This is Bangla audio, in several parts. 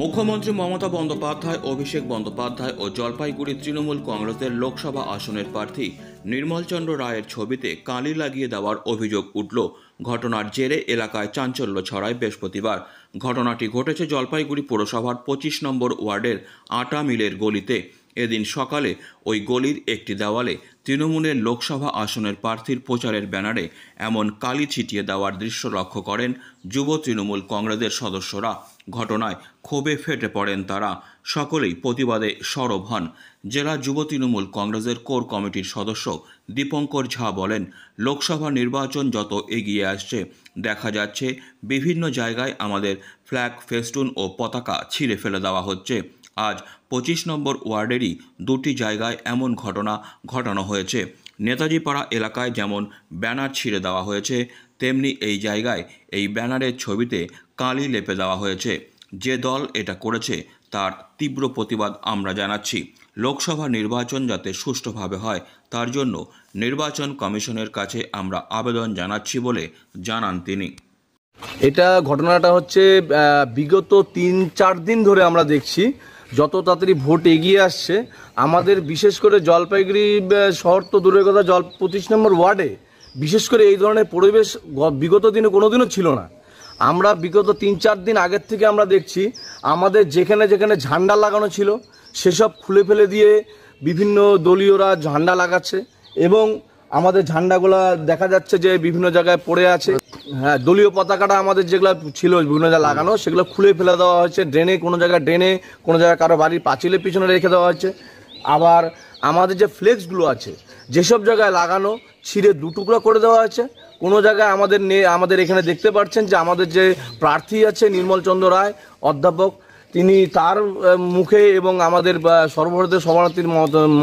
মুখ্যমন্ত্রী মমতা বন্দ্যোপাধ্যায়, অভিষেক বন্দ্যোপাধ্যায় ও জলপাইগুড়ি তৃণমূল কংগ্রেসের লোকসভা আসনের প্রার্থী নির্মলচন্দ্র রায়ের ছবিতে কালি লাগিয়ে দেওয়ার অভিযোগ উঠল। ঘটনার জেরে এলাকায় চাঞ্চল্য ছড়ায় বৃহস্পতিবার। ঘটনাটি ঘটেছে জলপাইগুড়ি পুরসভার 25 নম্বর ওয়ার্ডের আটা মিলের গলিতে। এদিন সকালে ওই গলির একটি দেওয়ালে তৃণমূলের লোকসভা আসনের প্রার্থীর প্রচারের ব্যানারে এমন কালি ছিটিয়ে দেওয়ার দৃশ্য লক্ষ্য করেন যুব তৃণমূল কংগ্রেসের সদস্যরা। ঘটনায় ক্ষোভে ফেটে পড়েন তারা। সকলেই প্রতিবাদে সরব হন। জেলা যুব তৃণমূল কংগ্রেসের কোর কমিটির সদস্য দীপঙ্কর ঝা বলেন, লোকসভা নির্বাচন যত এগিয়ে আসছে দেখা যাচ্ছে বিভিন্ন জায়গায় আমাদের ফ্ল্যাগ, ফেস্টুন ও পতাকা ছিঁড়ে ফেলে দেওয়া হচ্ছে। আজ 25 নম্বর ওয়ার্ডেরই দুটি জায়গায় এমন ঘটনা ঘটানো হয়েছে। নেতাজি পাড়া এলাকায় যেমন ব্যানার ছিঁড়ে দেওয়া হয়েছে, তেমনি এই জায়গায় এই ব্যানারের ছবিতে কালি লেপে দেওয়া হয়েছে। যে দল এটা করেছে তার তীব্র প্রতিবাদ আমরা জানাচ্ছি। লোকসভা নির্বাচন যাতে সুষ্ঠুভাবে হয় তার জন্য নির্বাচন কমিশনের কাছে আমরা আবেদন জানাচ্ছি বলে জানান তিনি। এটা ঘটনাটা হচ্ছে বিগত 3-4 দিন ধরে আমরা দেখছি যত তাড়াতাড়ি ভোট এগিয়ে আসছে আমাদের বিশেষ করে জলপাইগুড়ি শহর তো দূরের কথা, 25 নম্বর ওয়ার্ডে বিশেষ করে এই ধরনের পরিবেশ বিগত দিনে কোনোদিনও ছিল না। আমরা বিগত 3-4 দিন আগের থেকে আমরা দেখছি আমাদের যেখানে যেখানে ঝান্ডা লাগানো ছিল সেসব খুলে ফেলে দিয়ে বিভিন্ন দলীয়রা ঝান্ডা লাগাচ্ছে এবং আমাদের ঝান্ডাগুলো দেখা যাচ্ছে যে বিভিন্ন জায়গায় পড়ে আছে। হ্যাঁ, দলীয় পতাকাটা আমাদের যেগুলো ছিল বিভিন্ন জায়গায় লাগানো সেগুলো খুলে ফেলে দেওয়া হয়েছে। ড্রেনে কোনো জায়গায়, কোনো জায়গায় কারো বাড়ির পাঁচিলের পিছনে রেখে দেওয়া হচ্ছে। আবার আমাদের যে ফ্লেক্সগুলো আছে যেসব জায়গায় লাগানো ছিঁড়ে 2 টুকরা করে দেওয়া হয়েছে। কোনো জায়গায় আমাদের এখানে দেখতে পাচ্ছেন যে আমাদের যে প্রার্থী আছে নির্মলচন্দ্র রায় অধ্যাপক, তিনি তার মুখে এবং আমাদের সর্বভারতীয় সভানেত্রী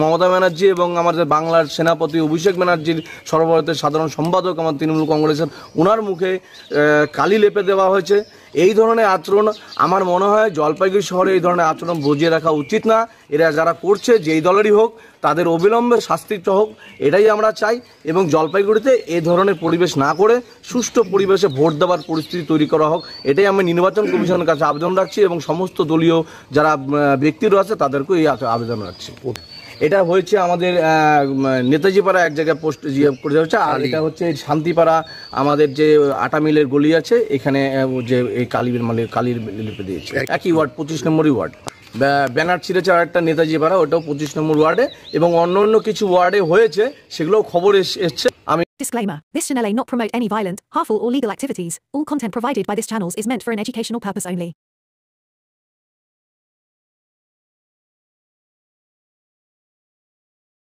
মমতা ব্যানার্জি এবং আমাদের বাংলার সেনাপতি অভিষেক ব্যানার্জির সর্বভারতীয় সাধারণ সম্পাদক আমার তৃণমূল কংগ্রেসের ওনার মুখে কালি লেপে দেওয়া হয়েছে। এই ধরনের আচরণ আমার মনে হয় জলপাইগুড়ি শহরে এই ধরনের আচরণ বজিয়ে রাখা উচিত না। এরা যারা করছে যেই দলেরই হোক তাদের অবিলম্বে শাস্তি হোক, এটাই আমরা চাই। এবং জলপাইগুড়িতে এই ধরনের পরিবেশ না করে সুষ্ঠু পরিবেশে ভোট দেওয়ার পরিস্থিতি তৈরি করা হোক, এটাই আমি নির্বাচন কমিশনের কাছে আবেদন রাখছি এবং সমস্ত দলীয় যারা ব্যক্তিরা আছে তাদেরকেও এই আবেদন রাখছি। এটা হয়েছে আমাদের নেতাজি পাড়া এক জায়গায় পোস্ট করে হচ্ছে, আর এটা হচ্ছে শান্তিপাড়া আমাদের যে আটা মিলের গলি আছে এখানে যে এই কালির লিপে দিয়েছে। একই ওয়ার্ড, 25 নম্বরই ওয়ার্ড। ব্যানার ছিঁড়েছে আর একটা নেতাজি পাড়া, ওটাও 25 নম্বর ওয়ার্ডে এবং অন্য কিছু ওয়ার্ডে হয়েছে সেগুলোও খবর এসছে। Disclaimer. This channel may not promote any violent, harmful or legal activities. All content provided by this channel is meant for an educational purpose only.